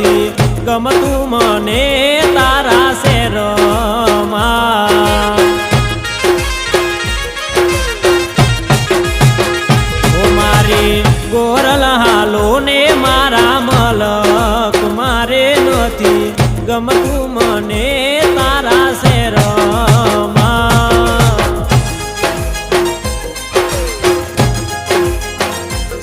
નથી ગમતું મને તારા શેરમાં ઓ મારી ગોરલ હાલો ને મારા મલક મારે નથી ગમતું